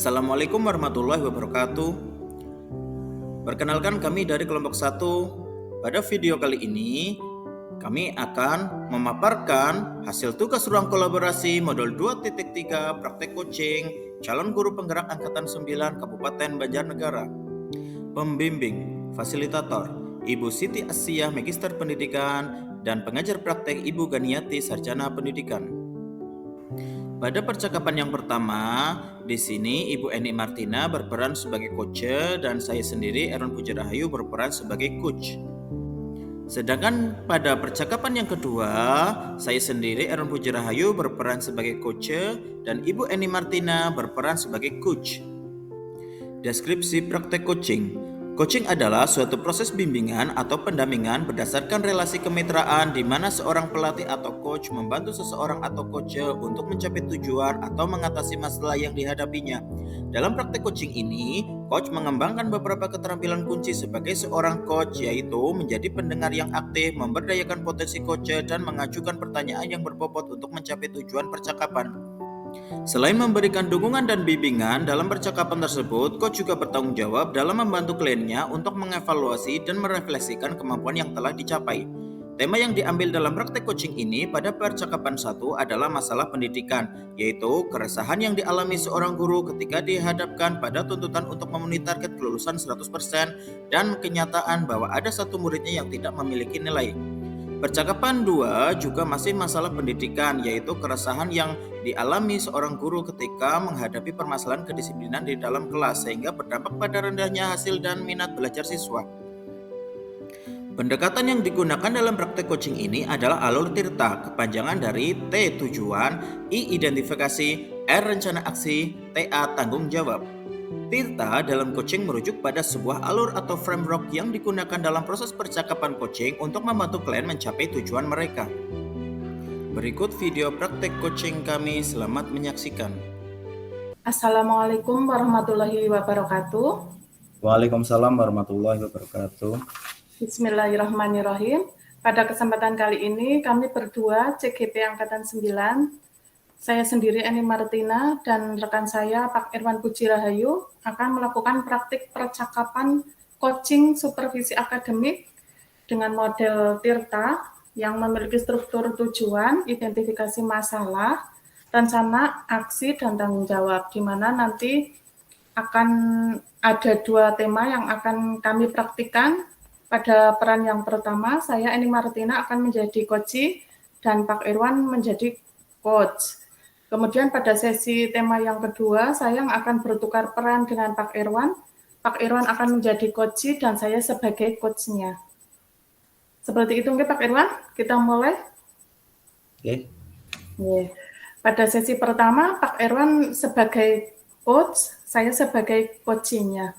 Assalamualaikum warahmatullahi wabarakatuh. Perkenalkan kami dari kelompok 1. Pada video kali ini, kami akan memaparkan hasil tugas ruang kolaborasi modul 2.3 praktek coaching calon guru penggerak angkatan 9 Kabupaten Banjarnegara. Pembimbing, fasilitator, Ibu Siti Asiyah Magister Pendidikan dan pengajar praktek Ibu Ganiati Sarjana Pendidikan. Pada percakapan yang pertama, di sini Ibu Eni Martina berperan sebagai coach dan saya sendiri Aaron Puji Rahayu berperan sebagai coach. Sedangkan pada percakapan yang kedua, saya sendiri Aaron Puji Rahayu berperan sebagai coach dan Ibu Eni Martina berperan sebagai coach. Deskripsi praktek coaching. Coaching adalah suatu proses bimbingan atau pendampingan berdasarkan relasi kemitraan di mana seorang pelatih atau coach membantu seseorang atau coach untuk mencapai tujuan atau mengatasi masalah yang dihadapinya. Dalam praktek coaching ini, coach mengembangkan beberapa keterampilan kunci sebagai seorang coach, yaitu menjadi pendengar yang aktif, memberdayakan potensi coach, dan mengajukan pertanyaan yang berbobot untuk mencapai tujuan percakapan. Selain memberikan dukungan dan bimbingan dalam percakapan tersebut, coach juga bertanggung jawab dalam membantu kliennya untuk mengevaluasi dan merefleksikan kemampuan yang telah dicapai. Tema yang diambil dalam praktek coaching ini pada percakapan 1 adalah masalah pendidikan, yaitu keresahan yang dialami seorang guru ketika dihadapkan pada tuntutan untuk memenuhi target kelulusan 100% dan kenyataan bahwa ada satu muridnya yang tidak memiliki nilai. Percakapan 2 juga masih masalah pendidikan, yaitu keresahan yang dialami seorang guru ketika menghadapi permasalahan kedisiplinan di dalam kelas sehingga berdampak pada rendahnya hasil dan minat belajar siswa. Pendekatan yang digunakan dalam praktek coaching ini adalah alur tirta, kepanjangan dari T tujuan, I identifikasi, R rencana aksi, TA tanggung jawab. Tirta dalam coaching merujuk pada sebuah alur atau framework yang digunakan dalam proses percakapan coaching untuk membantu klien mencapai tujuan mereka. Berikut video praktek coaching kami, selamat menyaksikan. Assalamualaikum warahmatullahi wabarakatuh. Waalaikumsalam warahmatullahi wabarakatuh. Bismillahirrahmanirrahim. Pada kesempatan kali ini kami berdua CGP Angkatan 9, saya sendiri Eni Martina dan rekan saya Pak Irwan Puji Rahayu akan melakukan praktik percakapan coaching supervisi akademik dengan model Tirta yang memiliki struktur tujuan, identifikasi masalah, rencana, aksi, dan tanggung jawab, di mana nanti akan ada dua tema yang akan kami praktikkan. Pada peran yang pertama, saya Eni Martina akan menjadi coach dan Pak Irwan menjadi coach. Kemudian pada sesi tema yang kedua, saya akan bertukar peran dengan Pak Irwan. Pak Irwan akan menjadi coach dan saya sebagai coach-nya. Seperti itu, Pak Irwan, kita mulai. Oke. Pada sesi pertama, Pak Irwan sebagai coach, saya sebagai coach-nya.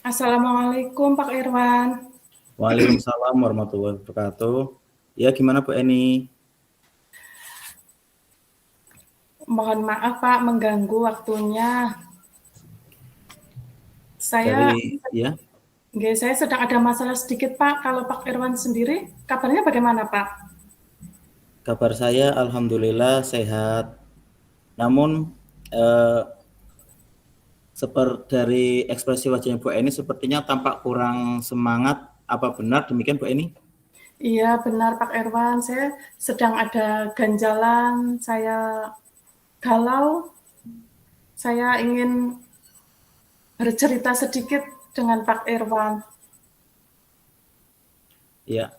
Assalamualaikum, Pak Irwan. Waalaikumsalam warahmatullahi wabarakatuh. Ya, gimana Bu Eni? Mohon maaf Pak, mengganggu waktunya. Saya sedang ada masalah sedikit Pak. Kalau Pak Irwan sendiri, kabarnya bagaimana Pak? Kabar saya alhamdulillah sehat. Namun seperti dari ekspresi wajahnya Bu Eni sepertinya tampak kurang semangat. Apa benar demikian Bu Eni? Iya benar Pak Irwan, saya sedang ada ganjalan, saya galau, saya ingin bercerita sedikit dengan Pak Irwan. Ya,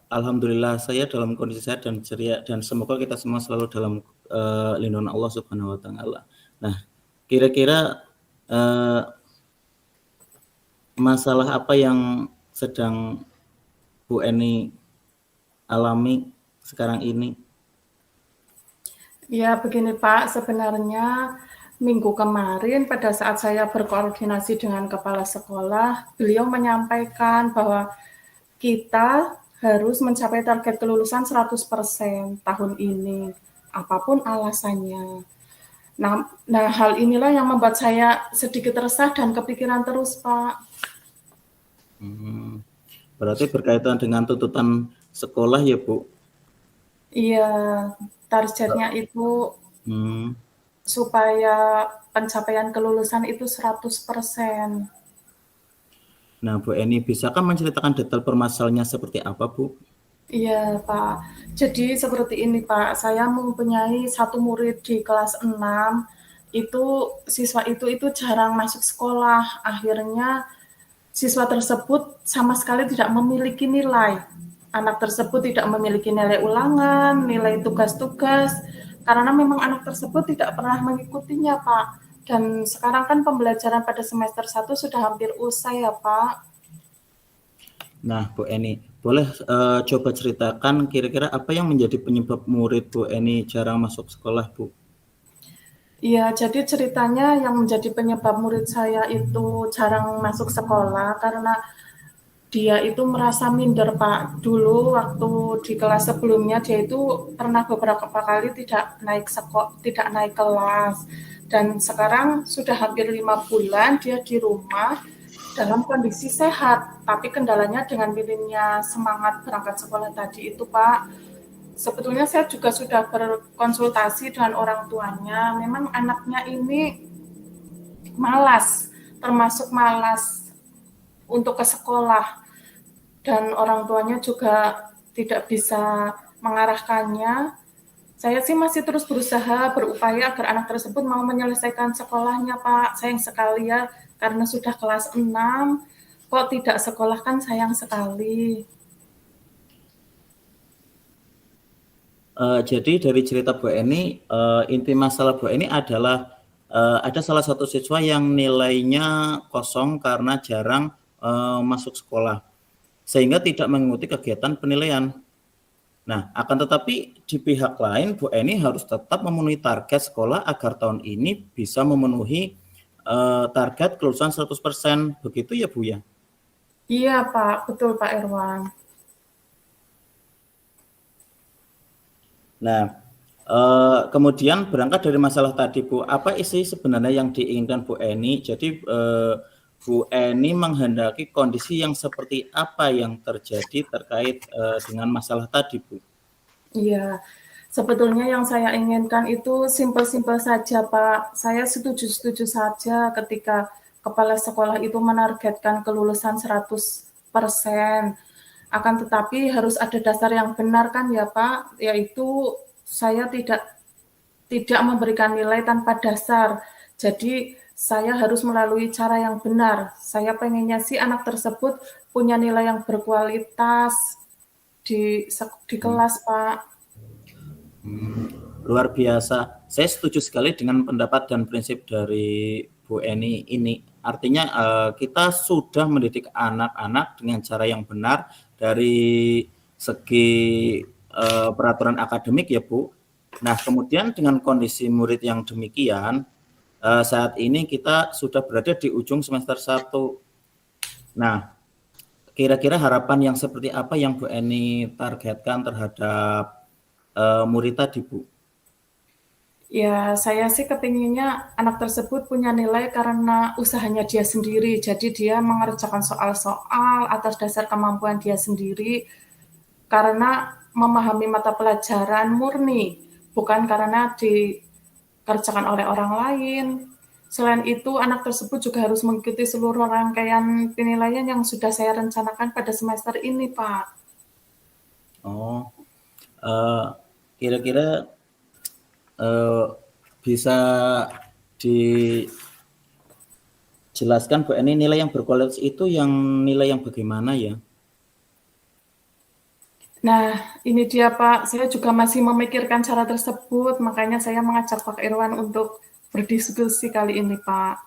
alhamdulillah saya dalam kondisi sehat dan ceria dan semoga kita semua selalu dalam lindungan Allah Subhanahu Wa Taala. Nah, kira-kira masalah apa yang sedang Bu Eni alami sekarang ini? Ya begini Pak, sebenarnya minggu kemarin pada saat saya berkoordinasi dengan kepala sekolah, beliau menyampaikan bahwa kita harus mencapai target kelulusan 100% tahun ini, apapun alasannya. Nah, hal inilah yang membuat saya sedikit resah dan kepikiran terus, Pak. Berarti berkaitan dengan tuntutan sekolah ya, Bu? Iya, targetnya itu Hmm. supaya pencapaian kelulusan itu 100%. Nah, Bu Eni, bisakah menceritakan detail permasalahannya seperti apa, Bu? Iya, Pak. Jadi seperti ini, Pak. Saya mempunyai satu murid di kelas 6. Siswa itu jarang masuk sekolah. Akhirnya siswa tersebut sama sekali tidak memiliki nilai. Anak tersebut tidak memiliki nilai ulangan, nilai tugas-tugas, karena memang anak tersebut tidak pernah mengikutinya, Pak. Dan sekarang kan pembelajaran pada semester 1 sudah hampir usai ya, Pak. Nah, Bu Eni, boleh coba ceritakan kira-kira apa yang menjadi penyebab murid Bu Eni jarang masuk sekolah, Bu? Iya, jadi ceritanya yang menjadi penyebab murid saya itu jarang masuk sekolah karena dia itu merasa minder, Pak. Dulu waktu di kelas sebelumnya dia itu pernah beberapa kali tidak naik kelas. Dan sekarang sudah hampir 5 bulan dia di rumah dalam kondisi sehat, tapi kendalanya dengan minimnya semangat berangkat sekolah tadi itu, Pak. Sebetulnya saya juga sudah berkonsultasi dengan orang tuanya. Memang anaknya ini malas, termasuk malas untuk ke sekolah. Dan orang tuanya juga tidak bisa mengarahkannya. Saya sih masih terus berusaha, berupaya agar anak tersebut mau menyelesaikan sekolahnya, Pak. Sayang sekali ya, karena sudah kelas 6, kok tidak sekolah kan sayang sekali. Jadi dari cerita Bu Eni, inti masalah Bu Eni adalah ada salah satu siswa yang nilainya kosong karena jarang masuk sekolah, sehingga tidak mengikuti kegiatan penilaian. Nah, akan tetapi di pihak lain Bu Eni harus tetap memenuhi target sekolah agar tahun ini bisa memenuhi target kelulusan 100%. Begitu ya, Bu ya? Iya, Pak. Betul, Pak Irwan. Nah, kemudian berangkat dari masalah tadi, Bu, apa isi sebenarnya yang diinginkan Bu Eni? Jadi Bu Eni menghendaki kondisi yang seperti apa yang terjadi terkait dengan masalah tadi, Bu? Iya, sebetulnya yang saya inginkan itu simpel-simpel saja, Pak. Saya setuju-setuju saja ketika kepala sekolah itu menargetkan kelulusan 100%. Akan tetapi harus ada dasar yang benar kan ya, Pak, yaitu saya tidak memberikan nilai tanpa dasar. Jadi saya harus melalui cara yang benar. Saya pengennya sih anak tersebut punya nilai yang berkualitas di kelas, Pak. Luar biasa. Saya setuju sekali dengan pendapat dan prinsip dari Bu Eni ini. Artinya kita sudah mendidik anak-anak dengan cara yang benar dari segi peraturan akademik ya, Bu. Nah, kemudian dengan kondisi murid yang demikian, saat ini kita sudah berada di ujung semester 1. Nah, kira-kira harapan yang seperti apa yang Bu Eni targetkan terhadap murid tadi, Bu? Ya, saya sih kepinginnya anak tersebut punya nilai karena usahanya dia sendiri. Jadi dia mengerjakan soal-soal atas dasar kemampuan dia sendiri karena memahami mata pelajaran murni, bukan karena dikerjakan oleh orang lain. Selain itu, anak tersebut juga harus mengikuti seluruh rangkaian penilaian yang sudah saya rencanakan pada semester ini, Pak. Oh, kira-kira bisa dijelaskan Bu Eni, nilai yang berkualitas itu yang nilai yang bagaimana ya? Nah, ini dia Pak, saya juga masih memikirkan cara tersebut, makanya saya mengajak Pak Irwan untuk berdiskusi kali ini, Pak.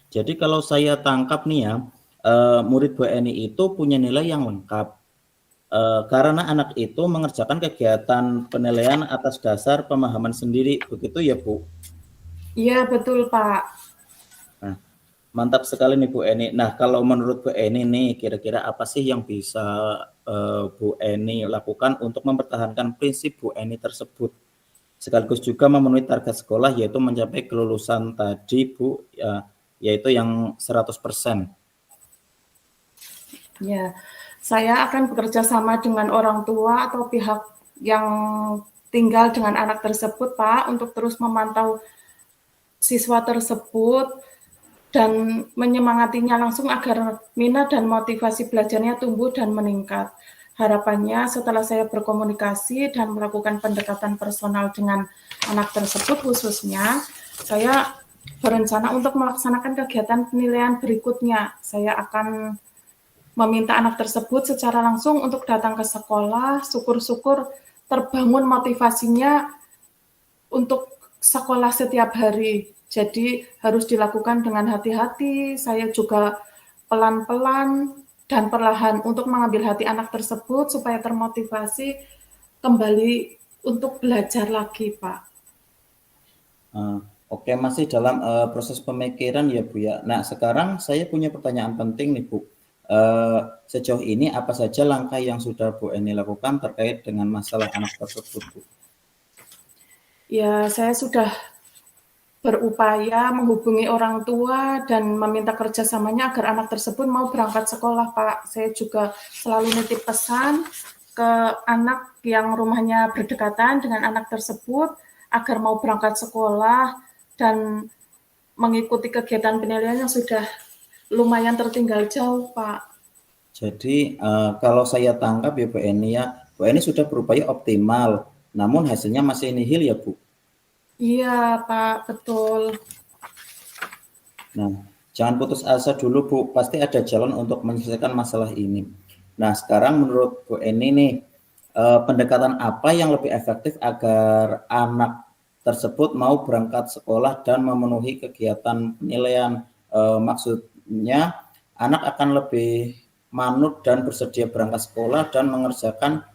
Jadi kalau saya tangkap nih ya, murid Bu Eni itu punya nilai yang lengkap. Karena anak itu mengerjakan kegiatan penilaian atas dasar pemahaman sendiri, begitu ya Bu? Iya, betul Pak. Nah, mantap sekali nih Bu Eni. Nah, kalau menurut Bu Eni nih, kira-kira apa sih yang bisa Bu Eni lakukan untuk mempertahankan prinsip Bu Eni tersebut? Sekaligus juga memenuhi target sekolah yaitu mencapai kelulusan tadi Bu, yaitu yang 100%. Ya, saya akan bekerja sama dengan orang tua atau pihak yang tinggal dengan anak tersebut, Pak, untuk terus memantau siswa tersebut dan menyemangatinya langsung agar minat dan motivasi belajarnya tumbuh dan meningkat. Harapannya setelah saya berkomunikasi dan melakukan pendekatan personal dengan anak tersebut khususnya, saya berencana untuk melaksanakan kegiatan penilaian berikutnya. Saya akan meminta anak tersebut secara langsung untuk datang ke sekolah, syukur-syukur terbangun motivasinya untuk sekolah setiap hari. Jadi harus dilakukan dengan hati-hati, saya juga pelan-pelan dan perlahan untuk mengambil hati anak tersebut supaya termotivasi kembali untuk belajar lagi, Pak. Oke, masih dalam proses pemikiran ya Bu ya. Nah, sekarang saya punya pertanyaan penting nih Bu. Sejauh ini apa saja langkah yang sudah Bu Eni lakukan terkait dengan masalah anak tersebut Bu? Ya, saya sudah berupaya menghubungi orang tua dan meminta kerjasamanya agar anak tersebut mau berangkat sekolah, Pak. Saya juga selalu nitip pesan ke anak yang rumahnya berdekatan dengan anak tersebut agar mau berangkat sekolah dan mengikuti kegiatan penilaian yang sudah lumayan tertinggal jauh, Pak. Jadi kalau saya tangkap ya Bu Eni ya, Bu Eni sudah berupaya optimal, namun hasilnya masih nihil ya Bu. Iya, Pak, betul. Nah, jangan putus asa dulu Bu, pasti ada jalan untuk menyelesaikan masalah ini. Nah, sekarang menurut Bu Eni nih, pendekatan apa yang lebih efektif agar anak tersebut mau berangkat sekolah dan memenuhi kegiatan penilaian? Maksudnya anak akan lebih manut dan bersedia berangkat sekolah dan mengerjakan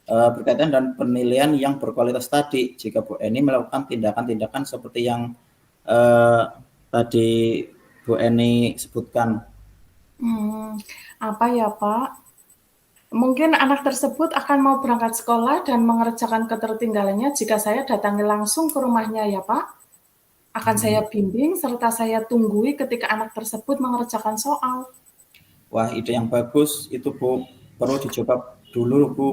berkaitan dan penilaian yang berkualitas tadi jika Bu Eni melakukan tindakan-tindakan seperti yang tadi Bu Eni sebutkan. Apa ya, Pak? Mungkin anak tersebut akan mau berangkat sekolah dan mengerjakan ketertinggalannya jika saya datangi langsung ke rumahnya ya, Pak. Akan saya bimbing serta saya tunggui ketika anak tersebut mengerjakan soal. Wah, ide yang bagus itu Bu, perlu dicoba dulu Bu.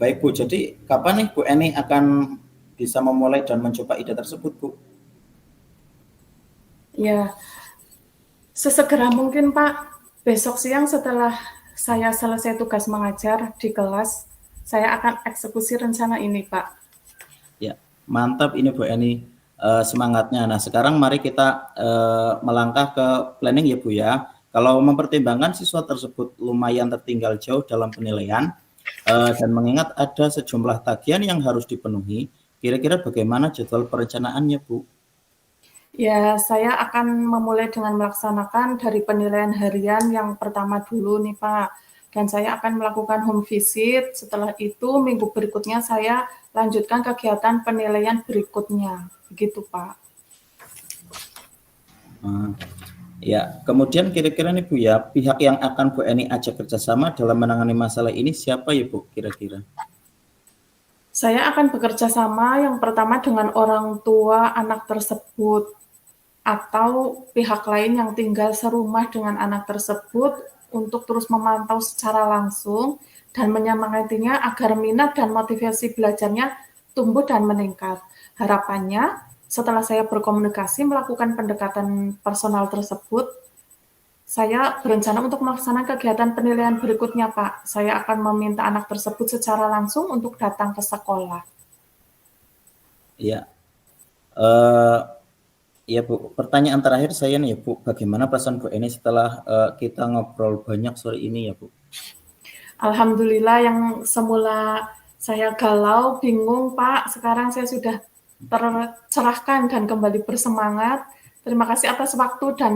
Baik Bu, jadi kapan nih Bu Eni akan bisa memulai dan mencoba ide tersebut Bu? Ya, sesegera mungkin Pak. Besok siang setelah saya selesai tugas mengajar di kelas, saya akan eksekusi rencana ini Pak. Ya, mantap ini Bu Eni semangatnya. Nah, sekarang mari kita melangkah ke planning ya Bu ya. Kalau mempertimbangkan siswa tersebut lumayan tertinggal jauh dalam penilaian dan mengingat ada sejumlah tagihan yang harus dipenuhi, kira-kira bagaimana jadwal perencanaannya Bu? Ya, saya akan memulai dengan melaksanakan dari penilaian harian yang pertama dulu nih Pak. Dan saya akan melakukan home visit, setelah itu minggu berikutnya saya lanjutkan kegiatan penilaian berikutnya. Begitu Pak. Ya, kemudian kira-kira nih Bu ya, pihak yang akan Bu Eni ajak kerjasama dalam menangani masalah ini siapa ya Bu kira-kira? Saya akan bekerja sama yang pertama dengan orang tua anak tersebut atau pihak lain yang tinggal serumah dengan anak tersebut untuk terus memantau secara langsung dan menyemangatinya agar minat dan motivasi belajarnya tumbuh dan meningkat. Harapannya, setelah saya berkomunikasi melakukan pendekatan personal tersebut, saya berencana untuk melaksanakan kegiatan penilaian berikutnya, Pak. Saya akan meminta anak tersebut secara langsung untuk datang ke sekolah. Ya, ya Bu, pertanyaan terakhir saya nih ya Bu, bagaimana perasaan Bu Eni setelah kita ngobrol banyak sore ini ya Bu? Alhamdulillah yang semula saya galau, bingung Pak, sekarang saya sudah tercerahkan dan kembali bersemangat. Terima kasih atas waktu dan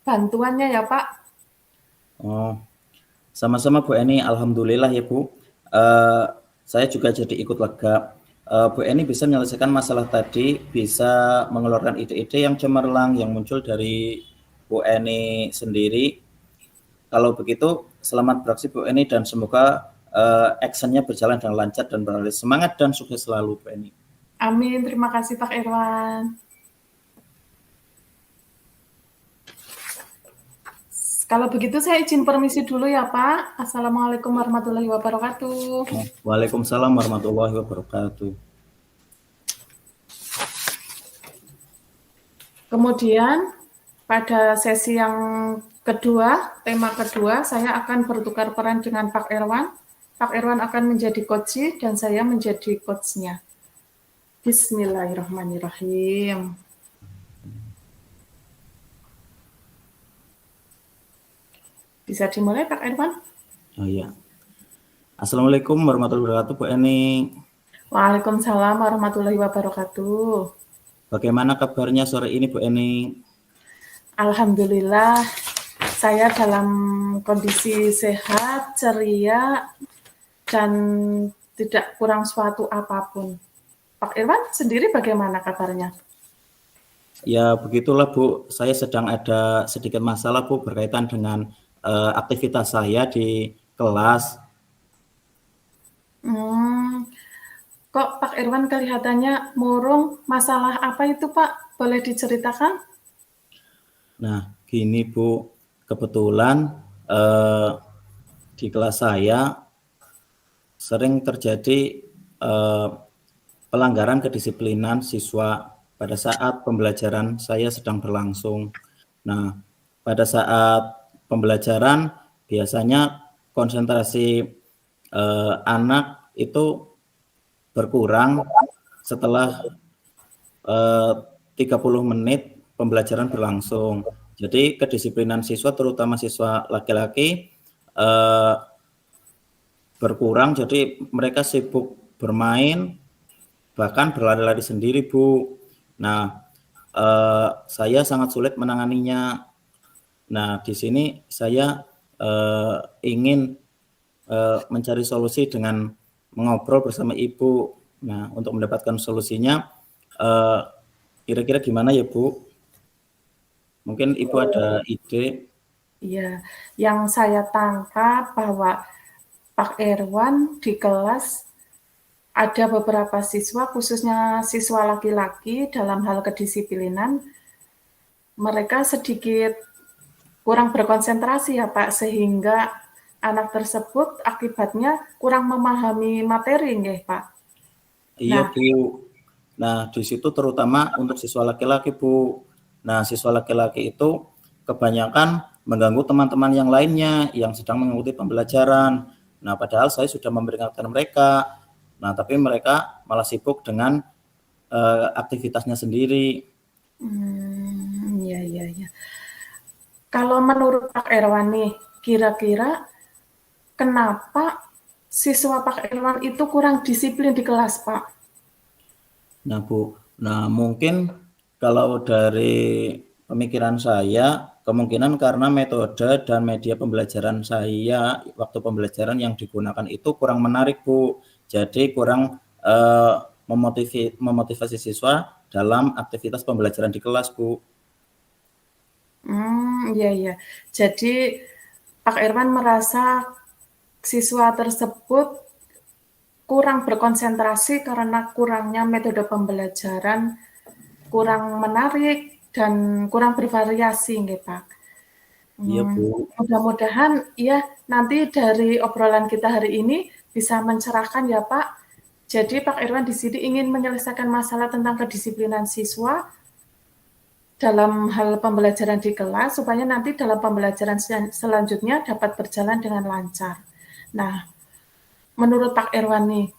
bantuannya ya Pak. Oh, sama-sama Bu Eni, alhamdulillah ya Bu. Saya juga jadi ikut lega. Bu Eni bisa menyelesaikan masalah tadi, bisa mengeluarkan ide-ide yang cemerlang yang muncul dari Bu Eni sendiri. Kalau begitu, selamat beraksi Bu Eni dan semoga actionnya berjalan dengan lancar dan beralih. Semangat dan sukses selalu Bu Eni. Amin, terima kasih Pak Irwan. Kalau begitu saya izin permisi dulu ya Pak. Assalamualaikum warahmatullahi wabarakatuh. Waalaikumsalam warahmatullahi wabarakatuh. Kemudian pada sesi yang kedua, tema kedua, saya akan bertukar peran dengan Pak Irwan. Pak Irwan akan menjadi coach dan saya menjadi coach-nya. Bismillahirrahmanirrahim. Bisa dimulai Pak Irwan? Oh iya. Assalamualaikum warahmatullahi wabarakatuh, Bu Eni. Waalaikumsalam warahmatullahi wabarakatuh. Bagaimana kabarnya sore ini, Bu Eni? Alhamdulillah, saya dalam kondisi sehat, ceria, dan tidak kurang suatu apapun. Pak Irwan sendiri bagaimana kabarnya? Ya, begitulah, Bu. Saya sedang ada sedikit masalah, Bu, berkaitan dengan aktivitas saya di kelas. Kok Pak Irwan kelihatannya murung, masalah apa itu Pak? Boleh diceritakan? Nah, gini Bu, kebetulan di kelas saya sering terjadi pelanggaran kedisiplinan siswa pada saat pembelajaran saya sedang berlangsung. Nah, pada saat pembelajaran biasanya konsentrasi anak itu berkurang setelah 30 menit pembelajaran berlangsung. Jadi kedisiplinan siswa, terutama siswa laki-laki, berkurang. Jadi mereka sibuk bermain, bahkan berlari-lari sendiri, Bu. Nah, saya sangat sulit menanganinya. Nah, di sini saya ingin mencari solusi dengan mengobrol bersama Ibu. Nah, untuk mendapatkan solusinya, kira-kira gimana ya, Bu? Mungkin Ibu ada ide? Iya, yang saya tangkap bahwa Pak Irwan di kelas ada beberapa siswa, khususnya siswa laki-laki dalam hal kedisiplinan, mereka sedikit kurang berkonsentrasi ya Pak, sehingga anak tersebut akibatnya kurang memahami materi nggih Pak. Iya, Nah, Bu. Nah, di situ terutama untuk siswa laki-laki, Bu. Nah, siswa laki-laki itu kebanyakan mengganggu teman-teman yang lainnya yang sedang mengikuti pembelajaran. Nah, padahal saya sudah memperingatkan mereka. Nah, tapi mereka malah sibuk dengan aktivitasnya sendiri. iya. Kalau menurut Pak Irwan nih, kira-kira kenapa siswa Pak Irwan itu kurang disiplin di kelas, Pak? Nah, Bu. Nah, mungkin kalau dari pemikiran saya, kemungkinan karena metode dan media pembelajaran saya, waktu pembelajaran yang digunakan itu kurang menarik, Bu. Jadi kurang memotivasi siswa dalam aktivitas pembelajaran di kelas, Bu. Iya. Jadi Pak Irwan merasa siswa tersebut kurang berkonsentrasi karena kurangnya metode pembelajaran, kurang menarik, dan kurang bervariasi, nggih Pak. Iya, Bu. Mudah-mudahan ya nanti dari obrolan kita hari ini bisa mencerahkan ya Pak. Jadi Pak Irwan di sini ingin menyelesaikan masalah tentang kedisiplinan siswa dalam hal pembelajaran di kelas supaya nanti dalam pembelajaran selanjutnya dapat berjalan dengan lancar. Nah, menurut Pak Irwan nih,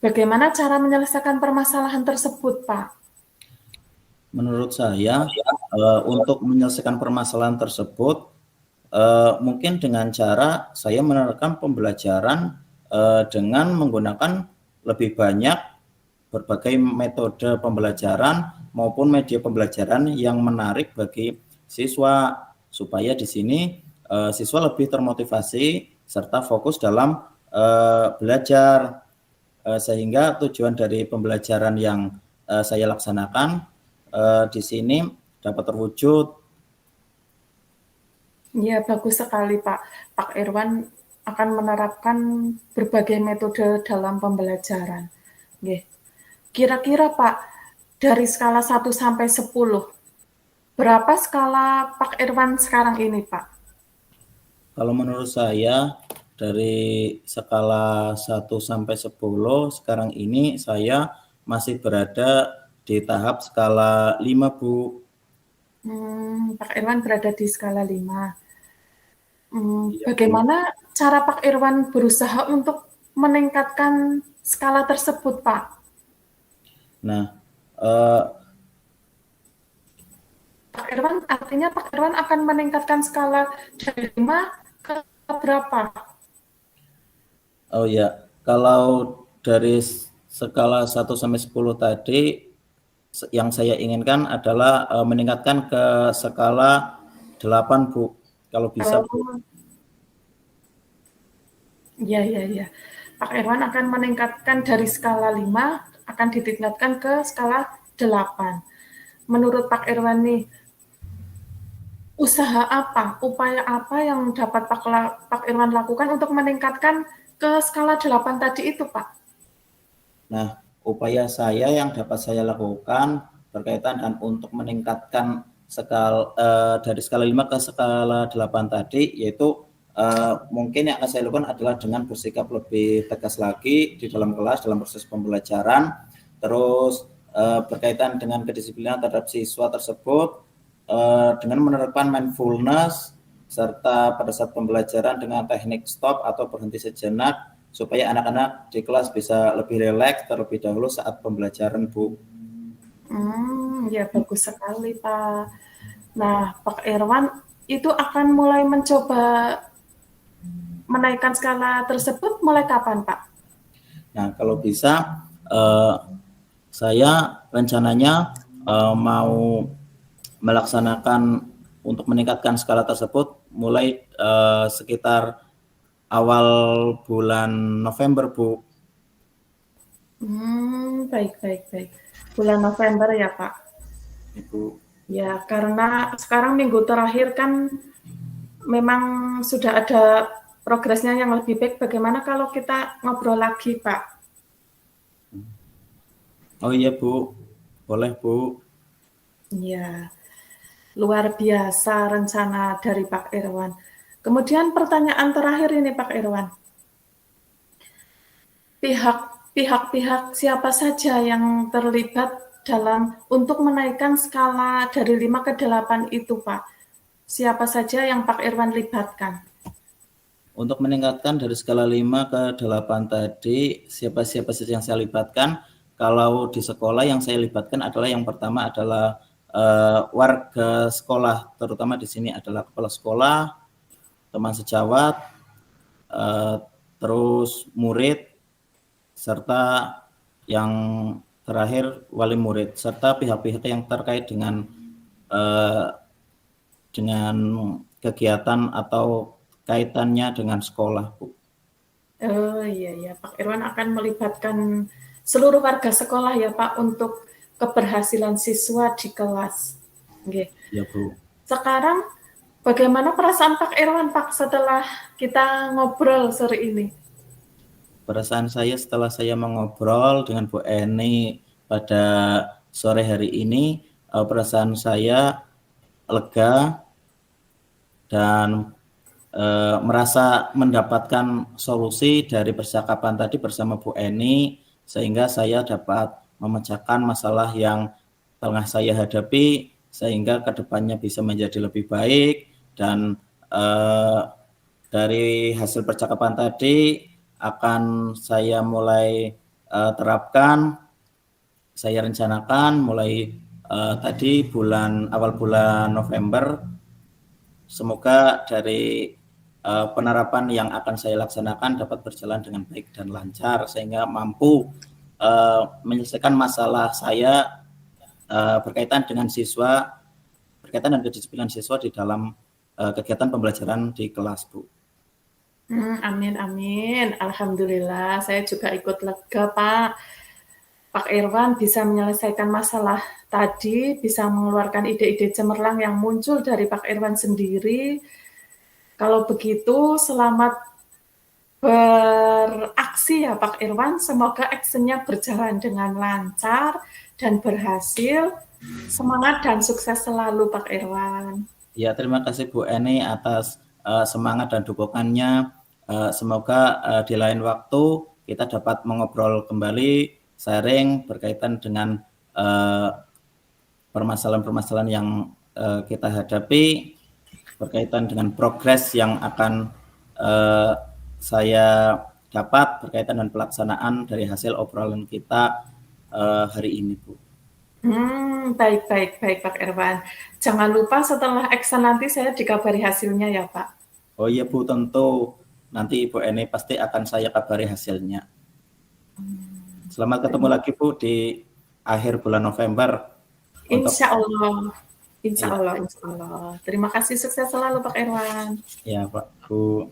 bagaimana cara menyelesaikan permasalahan tersebut, Pak? Menurut saya, untuk menyelesaikan permasalahan tersebut, mungkin dengan cara saya menerapkan pembelajaran dengan menggunakan lebih banyak berbagai metode pembelajaran maupun media pembelajaran yang menarik bagi siswa, supaya di sini siswa lebih termotivasi serta fokus dalam belajar, sehingga tujuan dari pembelajaran yang saya laksanakan di sini dapat terwujud. Ya, bagus sekali Pak. Pak Irwan akan menerapkan berbagai metode dalam pembelajaran. Oke. Kira-kira Pak, dari skala 1 sampai 10, berapa skala Pak Irwan sekarang ini Pak? Kalau menurut saya dari skala 1 sampai 10 sekarang ini saya masih berada di tahap skala 5, Bu. Pak Irwan berada di skala 5. Iya, Bu. Bagaimana cara Pak Irwan berusaha untuk meningkatkan skala tersebut, Pak? Nah, eh, Pak Irwan, artinya Pak Irwan akan meningkatkan skala dari 5 ke berapa? oh ya, kalau dari skala 1 sampai 10 tadi yang saya inginkan adalah meningkatkan ke skala 8, Bu. Kalau bisa, Bu. Oh, iya, iya, iya. Pak Irwan akan meningkatkan dari skala 5, akan ditingkatkan ke skala 8. Menurut Pak Irwan nih, usaha apa, upaya apa yang dapat Pak Irwan lakukan untuk meningkatkan ke skala 8 tadi itu, Pak? Nah, upaya saya yang dapat saya lakukan berkaitan dan untuk meningkatkan dari skala 5 ke skala 8 tadi, yaitu mungkin yang akan saya lakukan adalah dengan bersikap lebih tegas lagi di dalam kelas, dalam proses pembelajaran, terus berkaitan dengan kedisiplinan terhadap siswa tersebut, dengan menerapkan mindfulness, serta pada saat pembelajaran dengan teknik stop atau berhenti sejenak, supaya anak-anak di kelas bisa lebih rileks terlebih dahulu saat pembelajaran, Bu. Ya bagus sekali, Pak. Nah, Pak Irwan itu akan mulai mencoba menaikkan skala tersebut mulai kapan, Pak? Nah, kalau bisa, saya rencananya mau melaksanakan untuk meningkatkan skala tersebut mulai sekitar awal bulan November, Bu. Baik, baik, baik. Bulan November ya, Pak? Ibu. Ya, karena sekarang minggu terakhir kan memang sudah ada progresnya yang lebih baik. Bagaimana kalau kita ngobrol lagi, Pak? Oh iya, Bu. Boleh, Bu. Ya, luar biasa rencana dari Pak Irwan. Kemudian pertanyaan terakhir ini, Pak Irwan. Pihak-pihak siapa saja yang terlibat dalam untuk menaikkan skala dari 5 ke 8 itu, Pak? Siapa saja yang Pak Irwan libatkan? Untuk meningkatkan dari skala 5 ke 8 tadi, siapa-siapa saja yang saya libatkan? Kalau di sekolah yang saya libatkan adalah yang pertama adalah warga sekolah, terutama di sini adalah kepala sekolah, teman sejawat, terus murid, serta yang terakhir wali murid, serta pihak-pihak yang terkait dengan kegiatan atau kaitannya dengan sekolah, Bu. Oh iya, Pak Irwan akan melibatkan seluruh warga sekolah ya Pak untuk keberhasilan siswa di kelas. Oke. Ya, Bu. Sekarang bagaimana perasaan Pak Irwan Pak setelah kita ngobrol sore ini? Perasaan saya setelah saya mengobrol dengan Bu Eni pada sore hari ini, perasaan saya lega dan merasa mendapatkan solusi dari percakapan tadi bersama Bu Eni, sehingga saya dapat memecahkan masalah yang tengah saya hadapi, sehingga kedepannya bisa menjadi lebih baik. Dan dari hasil percakapan tadi akan saya mulai terapkan, saya rencanakan mulai tadi awal bulan November. Semoga dari penerapan yang akan saya laksanakan dapat berjalan dengan baik dan lancar, sehingga mampu menyelesaikan masalah saya berkaitan dengan siswa, berkaitan dengan kedisiplinan siswa di dalam kegiatan pembelajaran di kelas, Bu. Amin, amin. Alhamdulillah, saya juga ikut lega, Pak. Pak Irwan bisa menyelesaikan masalah tadi, bisa mengeluarkan ide-ide cemerlang yang muncul dari Pak Irwan sendiri. Kalau begitu, selamat beraksi ya Pak Irwan. Semoga actionnya berjalan dengan lancar dan berhasil. Semangat dan sukses selalu Pak Irwan. Ya, terima kasih Bu Eni atas semangat dan dukungannya. Semoga di lain waktu kita dapat mengobrol kembali, sharing berkaitan dengan permasalahan-permasalahan yang kita hadapi, berkaitan dengan progres yang akan saya dapat berkaitan dengan pelaksanaan dari hasil obrolan kita hari ini, Bu. Baik, Pak Irwan. Jangan lupa setelah eksamen nanti saya dikabari hasilnya ya, Pak. Oh iya, Bu, tentu. Nanti Ibu Eni pasti akan saya kabari hasilnya. Selamat ketemu lagi, Bu, di akhir bulan November. Insya Allah. Insya Allah. Terima kasih, sukses selalu Pak Irwan. Ya, Pak, Bu.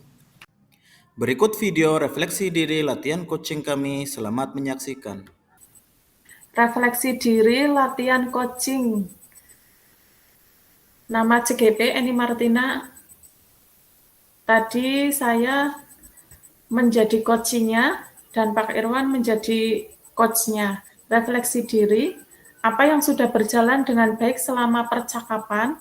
Berikut video refleksi diri latihan coaching kami. Selamat menyaksikan. Refleksi diri latihan coaching. Nama CGP Eni Martina. Tadi saya menjadi coachingnya dan Pak Irwan menjadi coachnya. Refleksi diri, apa yang sudah berjalan dengan baik selama percakapan.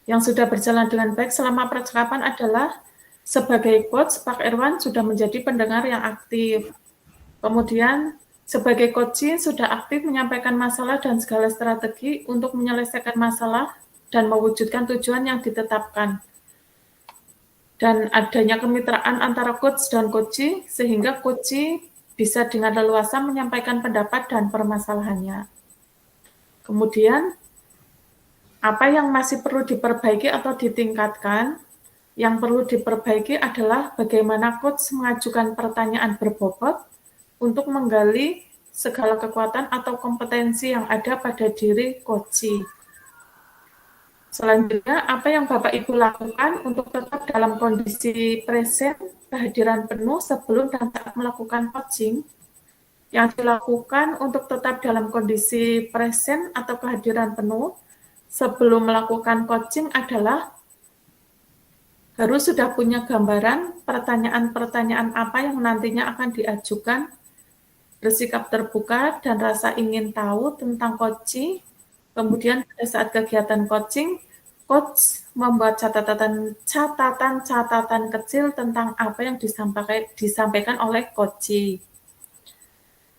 Yang sudah berjalan dengan baik selama percakapan adalah sebagai coach, Pak Irwan sudah menjadi pendengar yang aktif. Kemudian sebagai coaching sudah aktif menyampaikan masalah dan segala strategi untuk menyelesaikan masalah dan mewujudkan tujuan yang ditetapkan. Dan adanya kemitraan antara coach dan coachee sehingga coachee bisa dengan leluasa menyampaikan pendapat dan permasalahannya. Kemudian apa yang masih perlu diperbaiki atau ditingkatkan? Yang perlu diperbaiki adalah bagaimana coach mengajukan pertanyaan berbobot untuk menggali segala kekuatan atau kompetensi yang ada pada diri coachee. Selanjutnya, apa yang Bapak Ibu lakukan untuk tetap dalam kondisi present, kehadiran penuh sebelum dan saat melakukan coaching? Yang dilakukan untuk tetap dalam kondisi present atau kehadiran penuh sebelum melakukan coaching adalah harus sudah punya gambaran pertanyaan-pertanyaan apa yang nantinya akan diajukan, bersikap terbuka dan rasa ingin tahu tentang coaching. Kemudian pada saat kegiatan coaching, coach membuat catatan kecil tentang apa yang disampaikan oleh coachee.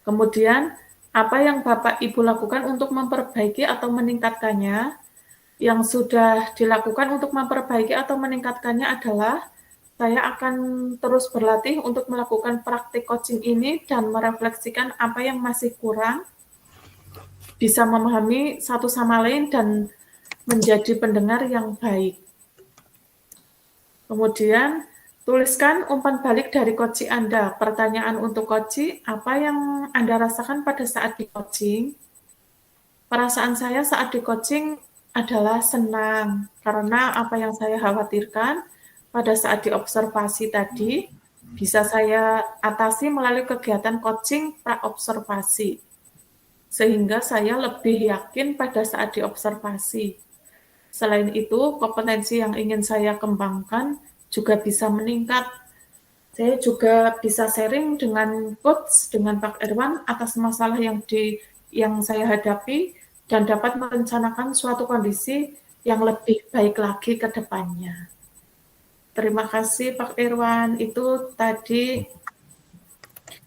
Kemudian apa yang Bapak Ibu lakukan untuk memperbaiki atau meningkatkannya? Yang sudah dilakukan untuk memperbaiki atau meningkatkannya adalah saya akan terus berlatih untuk melakukan praktik coaching ini dan merefleksikan apa yang masih kurang, bisa memahami satu sama lain dan menjadi pendengar yang baik. Kemudian tuliskan umpan balik dari coaching Anda. Pertanyaan untuk coaching, apa yang Anda rasakan pada saat di coaching? Perasaan saya saat di coaching adalah senang, karena apa yang saya khawatirkan pada saat diobservasi tadi bisa saya atasi melalui kegiatan coaching pra-observasi, sehingga saya lebih yakin pada saat diobservasi. Selain itu, kompetensi yang ingin saya kembangkan juga bisa meningkat. Saya juga bisa sharing dengan coach, dengan Pak Irwan atas masalah yang saya hadapi dan dapat merencanakan suatu kondisi yang lebih baik lagi ke depannya. Terima kasih Pak Irwan. Itu tadi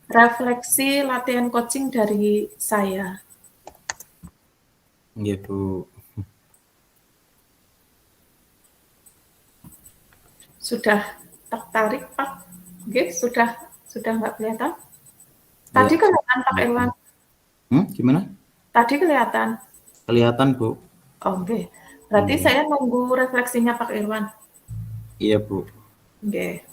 refleksi latihan coaching dari saya. Iya, Bu. Sudah tertarik Pak? Oke, sudah nggak kelihatan? Tadi Ya. kelihatan Pak Irwan. Gimana? Tadi kelihatan. Kelihatan, Bu. Oke. Berarti saya nunggu refleksinya Pak Irwan. Iya, Bu. Oke.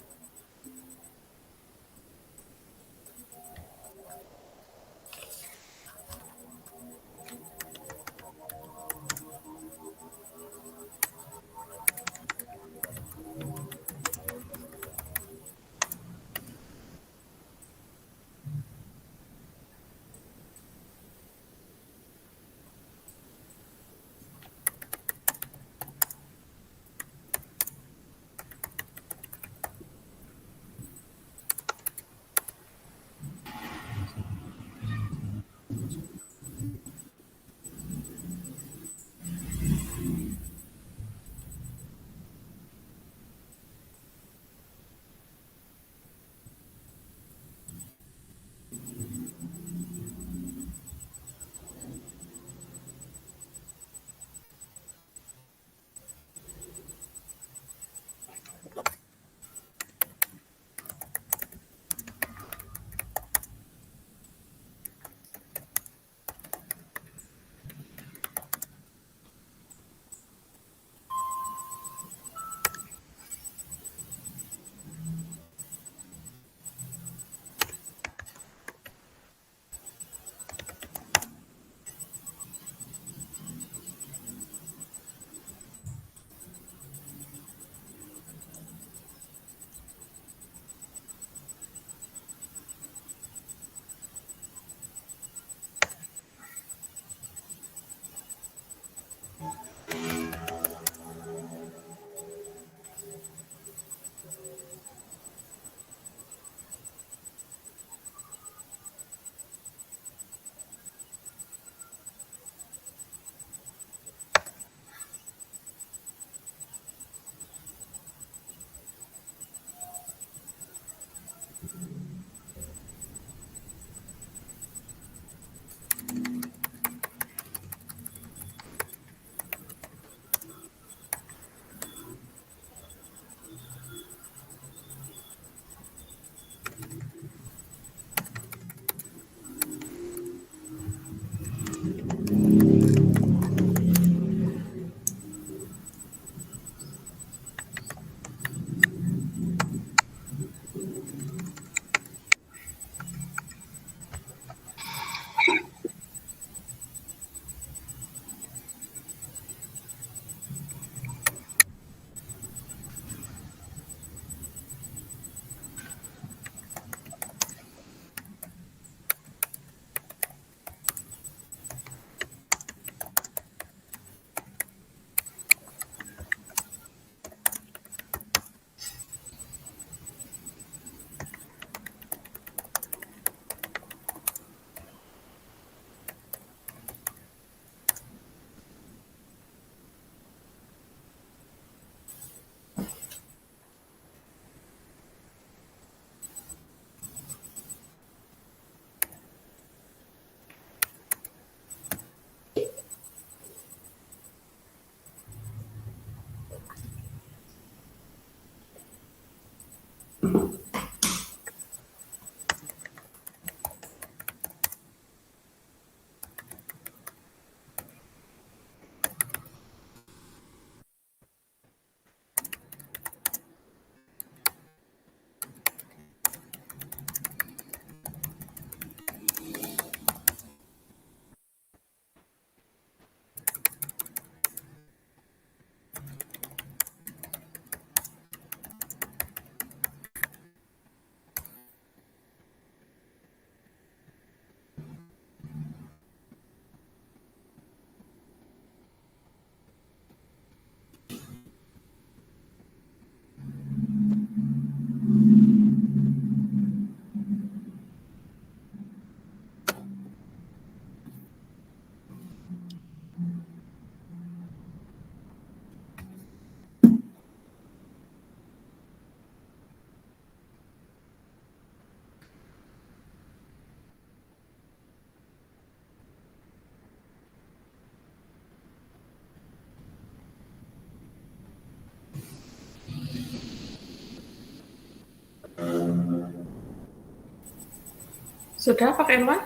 Sudah, Pak Irwan?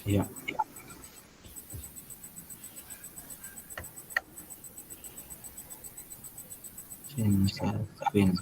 Ya. Screen.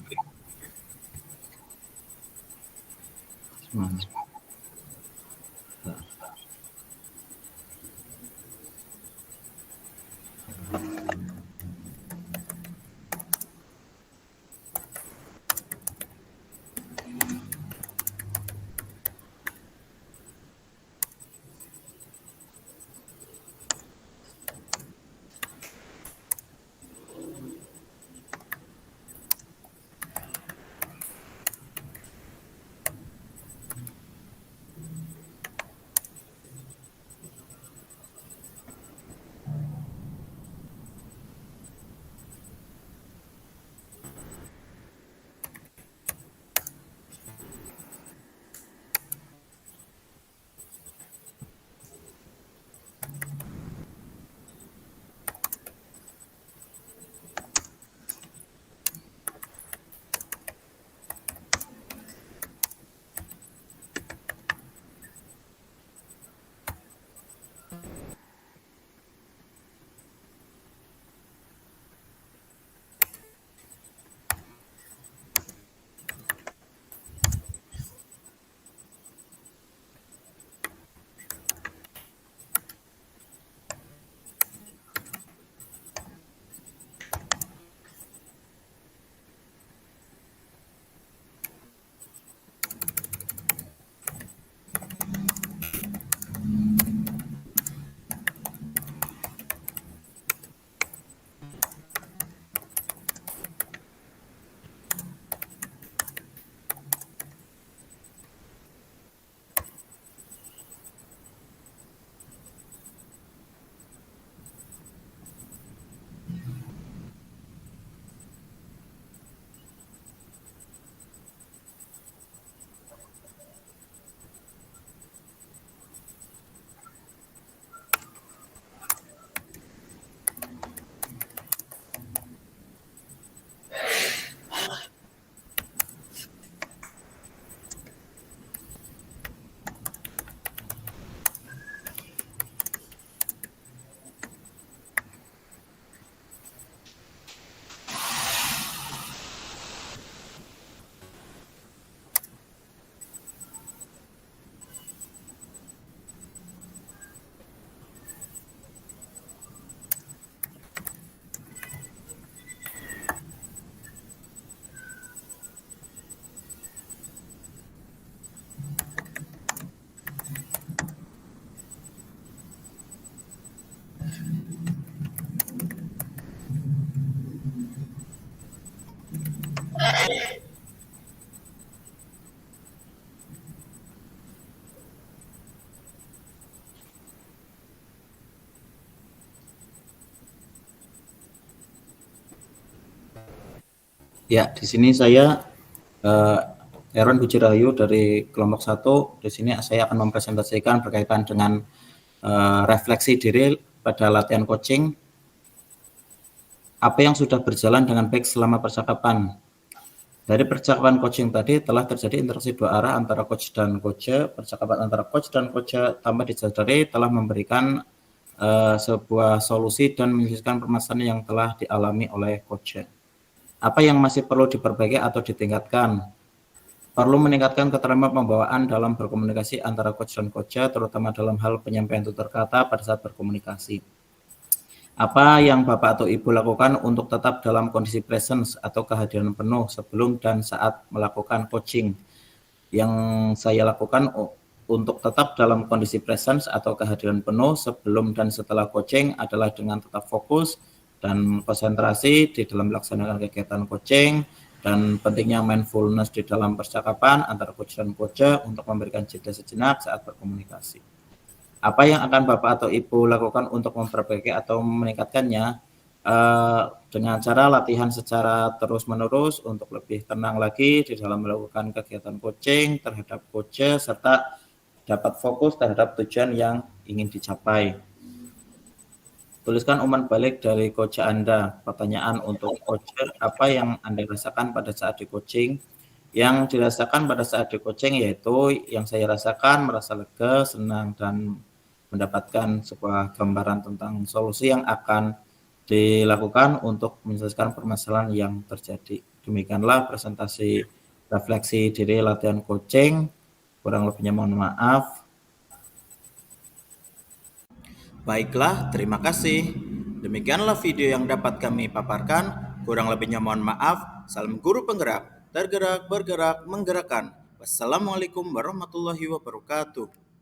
Ya, di sini saya Erwan Bujirahayu dari kelompok 1. Di sini saya akan mempresentasikan berkaitan dengan refleksi diri pada latihan coaching. Apa yang sudah berjalan dengan baik selama percakapan. Dari percakapan coaching tadi telah terjadi interaksi dua arah antara coach dan coach. Percakapan antara coach dan coach tanpa disadari telah memberikan sebuah solusi dan menyelesaikan permasalahan yang telah dialami oleh coach. Apa yang masih perlu diperbaiki atau ditingkatkan? Perlu meningkatkan keterampilan pembawaan dalam berkomunikasi antara coach dan coach, terutama dalam hal penyampaian tutur kata pada saat berkomunikasi. Apa yang Bapak atau Ibu lakukan untuk tetap dalam kondisi presence atau kehadiran penuh sebelum dan saat melakukan coaching? Yang saya lakukan untuk tetap dalam kondisi presence atau kehadiran penuh sebelum dan setelah coaching adalah dengan tetap fokus dan konsentrasi di dalam melaksanakan kegiatan coaching, dan pentingnya mindfulness di dalam percakapan antara coach dan coach untuk memberikan jeda sejenak saat berkomunikasi. Apa yang akan Bapak atau Ibu lakukan untuk memperbaiki atau meningkatkannya? Dengan cara latihan secara terus-menerus untuk lebih tenang lagi di dalam melakukan kegiatan coaching terhadap coach, serta dapat fokus terhadap tujuan yang ingin dicapai. Tuliskan umpan balik dari coach Anda. Pertanyaan untuk coach, apa yang Anda rasakan pada saat di coaching? Yang dirasakan pada saat di coaching yaitu yang saya rasakan merasa lega, senang, dan mendapatkan sebuah gambaran tentang solusi yang akan dilakukan untuk menyelesaikan permasalahan yang terjadi. Demikianlah presentasi refleksi diri latihan coaching. Kurang lebihnya mohon maaf. Baiklah, terima kasih. Demikianlah video yang dapat kami paparkan. Kurang lebihnya mohon maaf. Salam guru penggerak, tergerak, bergerak, menggerakkan. Wassalamualaikum warahmatullahi wabarakatuh.